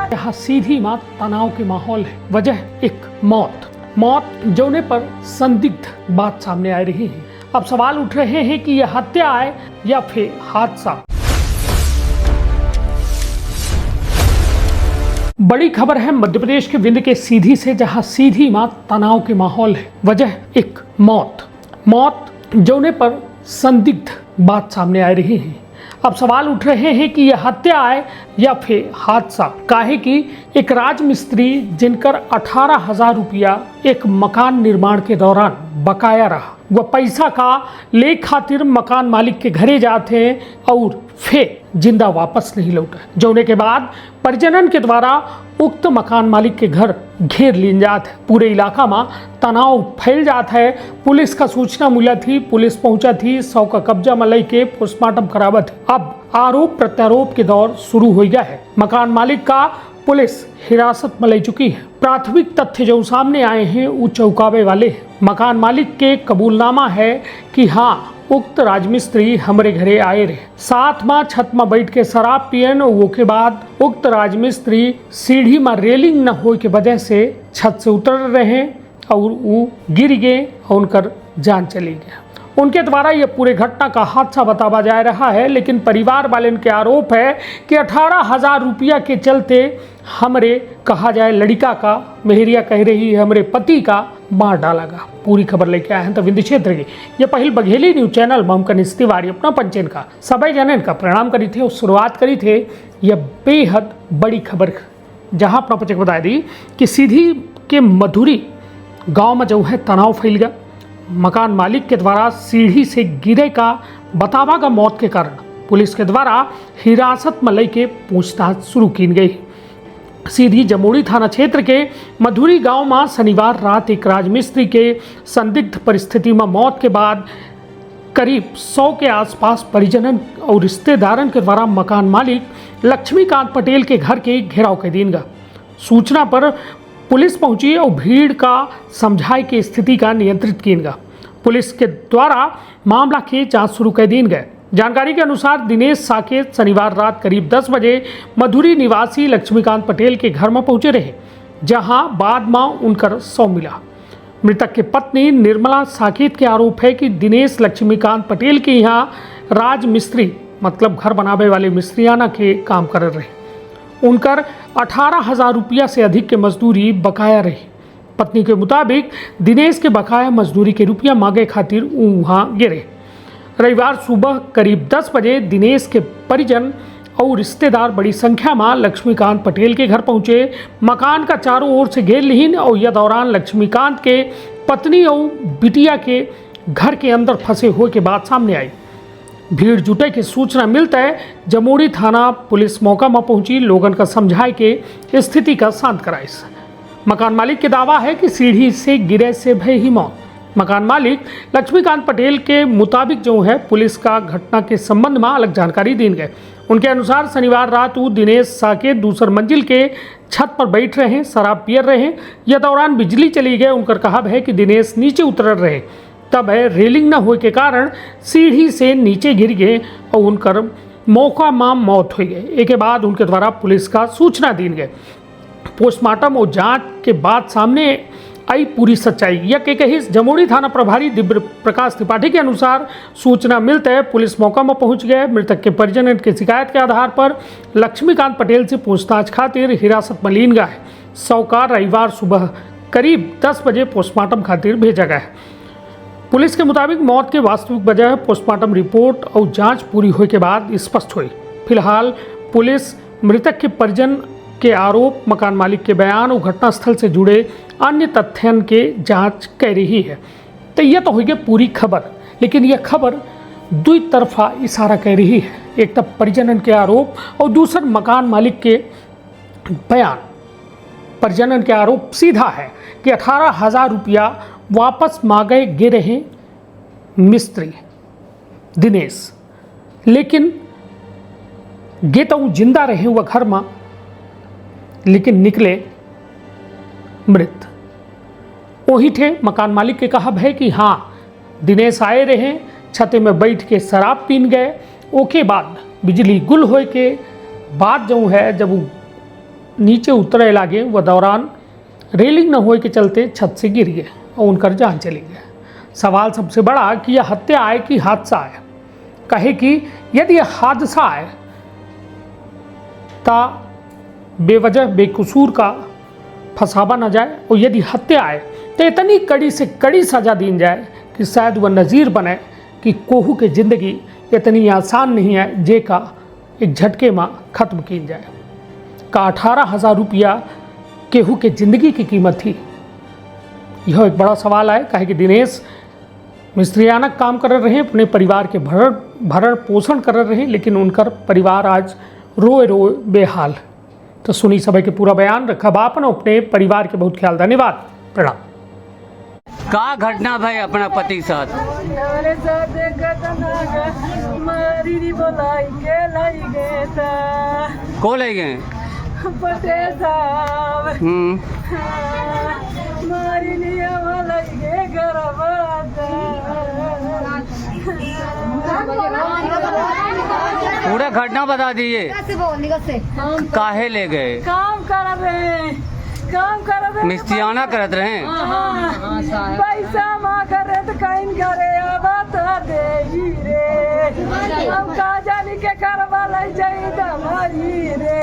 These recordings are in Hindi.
यहाँ सीधी मात तनाव के माहौल है। वजह एक मौत जोने पर संदिग्ध बात सामने आ रही है। अब सवाल उठ रहे हैं कि यह हत्या है या फिर हादसा। बड़ी खबर है मध्य प्रदेश के विंध्य के सीधी से, जहां सीधी मात तनाव के माहौल है। वजह एक मौत जोने पर संदिग्ध बात सामने आ रही है। अब सवाल उठ रहे हैं कि यह हत्या है या फिर हादसा। काहे कि एक राजमिस्त्री जिनकर 18,000 रुपया एक मकान निर्माण के दौरान बकाया रहा, वह पैसा का ले खातिर मकान मालिक के घरे जाते हैं और फिर जिंदा वापस नहीं लौटा। जोने के बाद परिजनन के द्वारा उक्त मकान मालिक के घर घेर लिया जाता है। पूरे इलाका में तनाव फैल जाता है। पुलिस का सूचना मिला थी, पुलिस पहुंचा थी, 100 का कब्जा में लेके पोस्टमार्टम करावत। अब आरोप प्रत्यारोप के दौर शुरू हो गया है। मकान मालिक का पुलिस हिरासत में ले चुकी है। प्राथमिक तथ्य जो सामने आए हैं वो चौंकावे वाले हैं। मकान मालिक के कबूलनामा है कि हाँ, उक्त राजमिस्त्री हमारे घरे आए रहे, साथ में छत में बैठ के शराब पियन। वो के बाद उक्त राजमिस्त्री सीढ़ी में रेलिंग न हो के वजह से छत से उतर रहे और वो गिर गए और उनकर जान चली गई। उनके द्वारा यह पूरे घटना का हादसा बताया जा रहा है, लेकिन परिवार वाले के आरोप है कि 18,000 रुपया के चलते हमरे कहा जाए लड़का का, मेहरिया कह रही है हमरे पति का मार डाला गया। पूरी खबर लेके आए हैं तो विंध्य क्षेत्र की यह पहल बघेली न्यूज चैनल में हम कनिष्ठ तिवारी अपना पंचन का सभी जनन का प्रणाम करी थे और शुरुआत करी थे यह बेहद बड़ी खबर, जहां अपना पंचक बता दी कि सीधी के मधुरी गाँव में जो है तनाव फैल गया। मकान मालिक के द्वारा सीढ़ी से गिरे का बतावा का मौत के कारण पुलिस के द्वारा हिरासत में लेके पूछताछ शुरू की गई। सीधी जमोड़ी थाना क्षेत्र के मधुरी गांव में शनिवार रात एक राजमिस्त्री के संदिग्ध परिस्थिति में मौत के बाद करीब 100 के आसपास परिजनन और रिश्तेदारन के द्वारा मकान मालिक लक्ष्मीकांत पटेल के घर के घेराव कर दीन गया। सूचना पर पुलिस पहुंची और भीड़ का समझाई की स्थिति का नियंत्रित किया गया। पुलिस के द्वारा मामला की जांच शुरू कर दी गई। जानकारी के अनुसार दिनेश साकेत शनिवार रात करीब 10 बजे मधुरी निवासी लक्ष्मीकांत पटेल के घर में पहुंचे रहे, जहां बाद में उनका शव मिला। मृतक की पत्नी निर्मला साकेत के आरोप है कि दिनेश लक्ष्मीकांत पटेल के यहाँ राजमिस्त्री मतलब घर बनावे वाले मिस्त्रियाना के काम कर रहे। उनकर 18,000 रुपया से अधिक के मजदूरी बकाया रही। पत्नी के मुताबिक दिनेश के बकाया मजदूरी के रुपया मांगे खातिर वहाँ गिरे। रविवार सुबह करीब 10 बजे दिनेश के परिजन और रिश्तेदार बड़ी संख्या में लक्ष्मीकांत पटेल के घर पहुंचे। मकान का चारों ओर से घेर लीन और यह दौरान लक्ष्मीकांत के पत्नी और बिटिया के घर के अंदर फंसे हुए के बात सामने आई। भीड़ जुटे की सूचना मिलता है जमोड़ी थाना पुलिस मौका में पहुंची, लोगन का समझाए के स्थिति का शांत कराई। मकान मालिक के दावा है कि सीढ़ी से गिरे से भय ही मौत। मकान मालिक लक्ष्मीकांत पटेल के मुताबिक जो है पुलिस का घटना के संबंध में अलग जानकारी दी गई। उनके अनुसार शनिवार रात वो दिनेश साकेत दूसर मंजिल के छत पर बैठ रहे, शराब पियर रहे। यह दौरान बिजली चली गई। उनका कहा है कि दिनेश नीचे उतर रहे, तब है रेलिंग न होने के कारण सीढ़ी से नीचे गिर गए और उनकर मौका में मौत हो गई। एक के बाद उनके द्वारा पुलिस का सूचना दी गई। पोस्टमार्टम और जांच के बाद सामने आई पूरी सच्चाई। यह कही जमोड़ी थाना प्रभारी दिव्य प्रकाश त्रिपाठी के अनुसार सूचना मिलते है पुलिस मौका में पहुंच गए। मृतक के परिजन की शिकायत के आधार पर लक्ष्मीकांत पटेल से पूछताछ खातिर हिरासत में लीन गया है। 100 का रविवार सुबह करीब 10 बजे पोस्टमार्टम खातिर भेजा गया है। पुलिस के मुताबिक मौत के वास्तविक वजह पोस्टमार्टम रिपोर्ट और जांच पूरी होने के बाद स्पष्ट हुई। फिलहाल पुलिस मृतक के परिजन के आरोप, मकान मालिक के बयान और घटनास्थल से जुड़े अन्य तथ्यों के जांच कर रही है। तो यह तो हो गई पूरी खबर, लेकिन यह खबर दुई तरफा इशारा कर रही है। एक तब परिजनन के आरोप और दूसर मकान मालिक के बयान। परिजनन के आरोप सीधा है कि 18,000 रुपया वापस मांगे गिरे हैं मिस्त्री दिनेश, लेकिन गे तो जिंदा रहे हुआ घर में, लेकिन निकले मृत। वही थे मकान मालिक के कहा है कि हाँ, दिनेश आए रहे, छते में बैठ के शराब पीन गए। ओके बाद बिजली गुल हो के बात जो है जब वो नीचे उतरे लागे वह दौरान रेलिंग न होए के चलते छत से गिर गए और उनकर जान चली गई। सवाल सबसे बड़ा कि यह हत्या है कि हादसा है। कहे कि यदि यह हादसा है ता बेवजह बेकसूर का फंसावा न जाए, और यदि हत्या है तो इतनी कड़ी से कड़ी सज़ा दी जाए कि शायद वह नज़ीर बने कि कोहू की ज़िंदगी इतनी आसान नहीं है जे का एक झटके में ख़त्म की जाए। का 18,000 रुपया केहू के ज़िंदगी की कीमत थी। यह एक बड़ा सवाल है। कहे कि दिनेश मिस्त्रियाना काम कर रहे हैं, अपने परिवार के भरण पोषण कर रहे हैं, लेकिन उनकर परिवार आज रोए रोए बेहाल। तो सुनी सभी के पूरा बयान, रखा बापन अपने परिवार के बहुत ख्याल। धन्यवाद, प्रणाम। का घटना भाई अपना पति के साथ? हमारे साथ एक घटना मारी बोलाई के लाई गए था। को ले गए? पटेल साहब मारी लिया वाला के घर पूरा घटना बता दीजिए। काहे ले गए? काम कर रहे हैं, काम कर रहे हैं, मिस्त्रियाना करत रहे? पैसा माँ करे तो कहीं करे बता दे रे, हम का जानी के करवा ले जाई दमारी रे।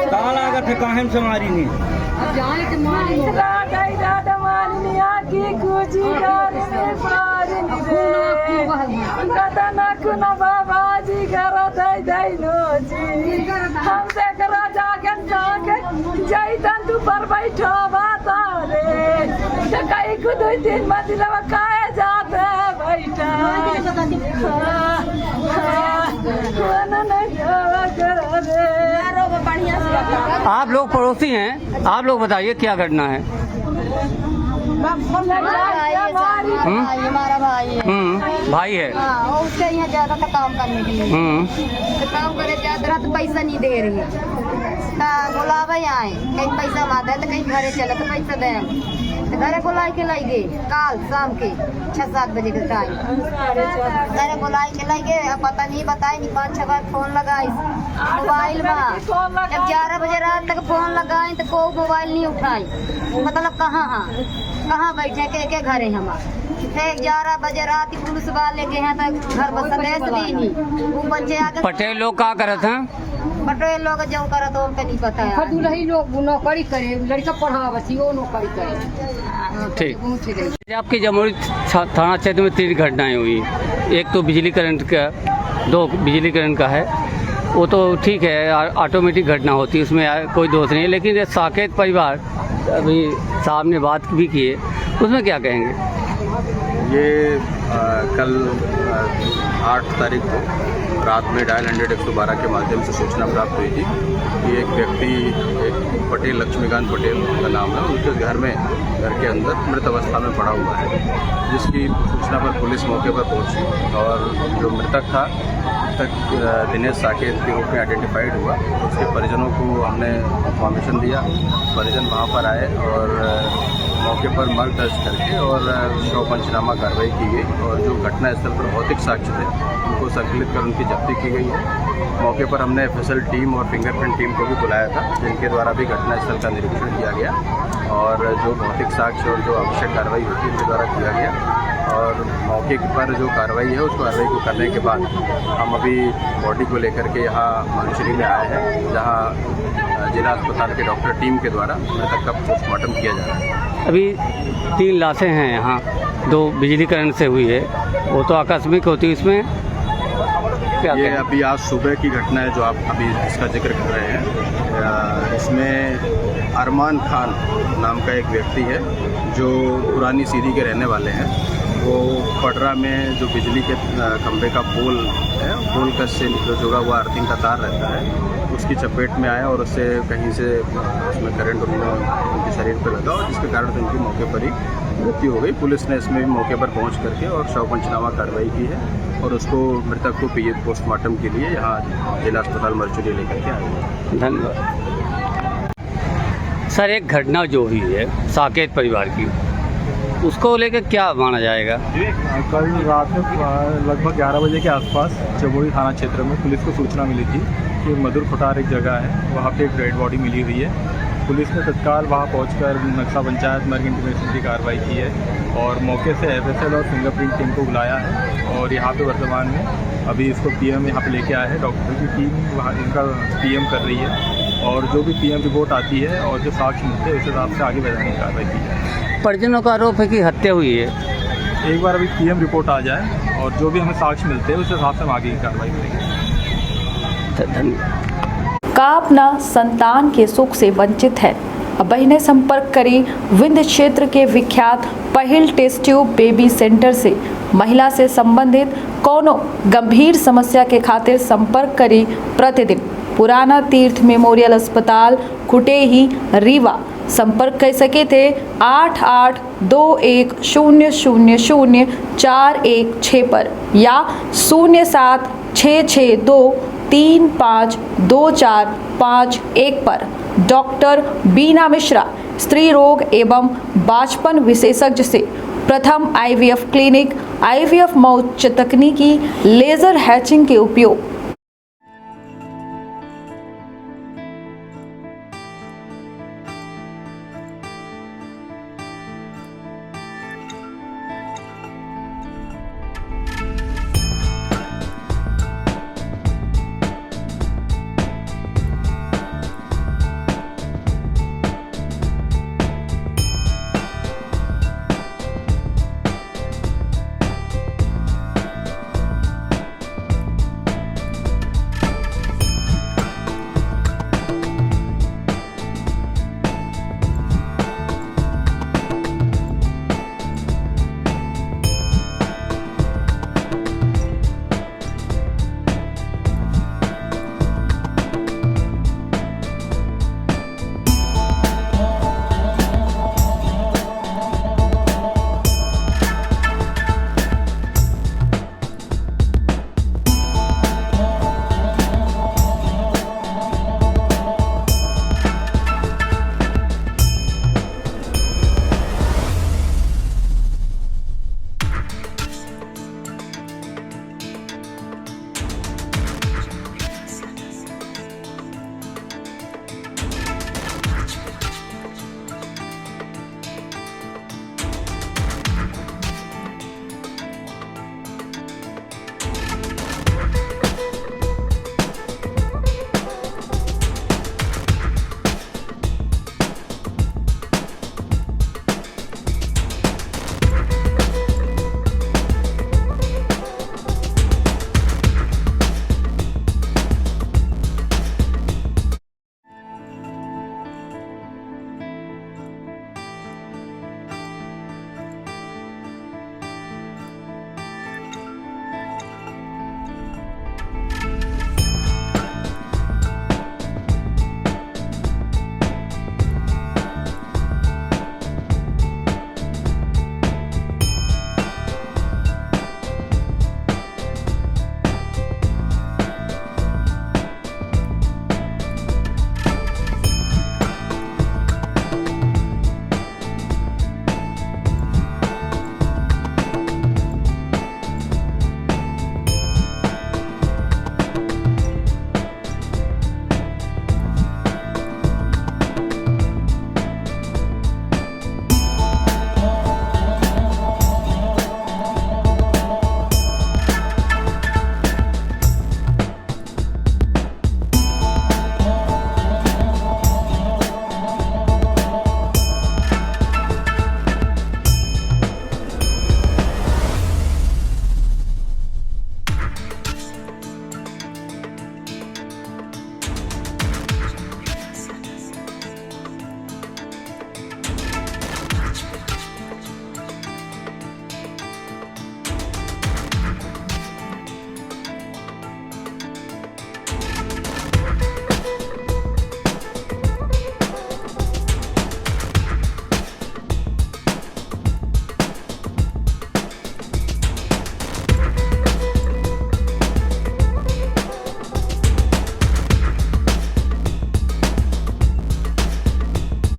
कहाँ लगा थे? कहाँ से मारी नहीं? दादा मारनी आकी कुछ डाले मारनी रे, दादा ना कुना बाबा जी करा दाई दाई नो जी, हम से करा जागन जाके जाई तन तू पर बैठो बाता रे, तो कहीं को 2-3 मंजिला काहे जाते बैठा आप लोग पड़ोसी हैं, आप लोग बताइए क्या घटना है? हमारा भाई है। भाई है। हाँ, और उसके यहाँ ज्यादा था काम करने के लिए। तो काम करे ज्यादा रहा तो पैसा नहीं दे रही। बुलावा आए, कहीं पैसा मांगा तो कहीं घरे चला तो पैसा दे, तो घरे बुला के लाई गए काल शाम के 6-7 बजे के टाइम। घरे बुला के लाई गए, अब पता नहीं बताए नहीं, 5-6 बार फोन लगाई मोबाइल में। जब 11 बजे रात तक फोन लगाए तो कोई मोबाइल नहीं उठाई, मतलब कहाँ बैठे के घरे हम। फिर 11 बजे रात पुलिस वाले के हैं तो घर बस सलेस दी नहीं। वो बच्चे आगे पटेल लोग क्या करत हैं? पटेल लोग जो करत हो उनका नहीं पता है। दुल्ही लोग नौकरी करे, लड़का पढ़ा बस वो नौकरी करे। ठीक। आपके जमुई थाना क्षेत्र में 3 घटनाएं हुई। एक तो बिजली करंट का, 2 बिजली करंट का है, वो तो ठीक है, ऑटोमेटिक घटना होती है, उसमें कोई दोष नहीं है। लेकिन ये साकेत परिवार, अभी साहब ने बात भी की है, उसमें क्या कहेंगे? ये कल 8 तारीख को रात में डायल 100-112 के माध्यम से सूचना प्राप्त हुई थी कि एक व्यक्ति, एक पटेल, लक्ष्मीकांत पटेल का नाम है, उनके घर के अंदर मृत अवस्था में पड़ा हुआ है, जिसकी सूचना पर पुलिस मौके पर पहुंची और जो मृतक था दिनेश साकेत के रूप में आइडेंटिफाइड हुआ। उसके परिजनों को हमने इन्फॉर्मेशन दिया, परिजन वहाँ पर आए और मौके पर मर्ग दर्ज करके और शव पंचनामा कार्रवाई की गई और जो घटनास्थल पर भौतिक साक्ष्य थे उनको संकलित कर उनकी जब्ती की गई है। मौके पर हमने एफएसएल टीम और फिंगरप्रिंट टीम को भी बुलाया था, जिनके द्वारा भी घटनास्थल का निरीक्षण किया गया और जो भौतिक साक्ष्य और जो आवश्यक कार्रवाई होती है उनके द्वारा किया गया। और मौके पर जो कार्रवाई है उस कार्रवाई को करने के बाद हम अभी बॉडी को लेकर के यहाँ मानसरी में आए हैं, जहाँ जिला अस्पताल के डॉक्टर टीम के द्वारा मृतक का पोस्टमार्टम किया जा रहा है। अभी 3 लाशें हैं यहाँ, 2 बिजली करंट से हुई है, वो तो आकस्मिक होती है, इसमें क्या? ये अभी आज सुबह की घटना है जो आप अभी इसका जिक्र कर रहे हैं। इसमें अरमान खान नाम का एक व्यक्ति है जो पुरानी सीरी के रहने वाले हैं। वो पटरा में जो बिजली के खंभे का पोल है, पोल का से जो जुड़ा हुआ अर्थिंग का तार रहता है, उसकी चपेट में आया और उससे कहीं से उसमें करंट उनके शरीर पर लगा और जिसके कारण से उनकी मौके पर ही मृत्यु हो गई। पुलिस ने इसमें भी मौके पर पहुंच करके और शव पंचनामा कार्रवाई की है और उसको मृतक को पोस्टमार्टम के लिए यहाँ जिला अस्पताल मरचुरी लेकर के आए। धन्यवाद। सर, एक घटना जो हुई है साकेत परिवार की, उसको लेकर क्या माना जाएगा? कल रात में लगभग 11 बजे के आसपास चमोली थाना क्षेत्र में पुलिस को सूचना मिली थी कि मधुर फटार एक जगह है, वहाँ पे एक डेड बॉडी मिली हुई है। पुलिस ने तत्काल वहाँ पहुंचकर नक्शा पंचायत मर्ग इंटीमेशन की कार्रवाई की है और मौके से एफएसएल और फिंगरप्रिंट टीम को बुलाया है और यहाँ पे वर्तमान में अभी इसको पीएम यहाँ पे लेके आए हैं। डॉक्टर की टीम वहाँ इनका पीएम कर रही है और जो भी पीएम रिपोर्ट आती है और जो साक्ष्य मिलते हैं उस हिसाब से आगे वैधानिक कार्रवाई की जाए। परिजनों का आरोप है कि हत्या हुई है। एक बार अभी पीएम रिपोर्ट आ जाए और जो भी हमें साक्ष्य मिलते हैं उस हिसाब से हम आगे की कार्रवाई करेंगे। धन्यवाद। का अपना संतान के सुख से वंचित है? अब बहनें संपर्क करें विंध्य क्षेत्र के विख्यात पहिल टेस्ट ट्यूब बेबी सेंटर से। महिला से संबंधित कोनो गंभीर समस्या के खातिर संपर्क करें प्रतिदिन पुराना तीर्थ मेमोरियल अस्पताल कुटेही रीवा। संपर्क कर सके थे 8821000416 पर या 0766235245 पर। डॉक्टर बीना मिश्रा स्त्री रोग एवं बांझपन विशेषज्ञ से प्रथम IVF क्लिनिक, IVF मौत तकनीकी, लेजर हैचिंग के उपयोग,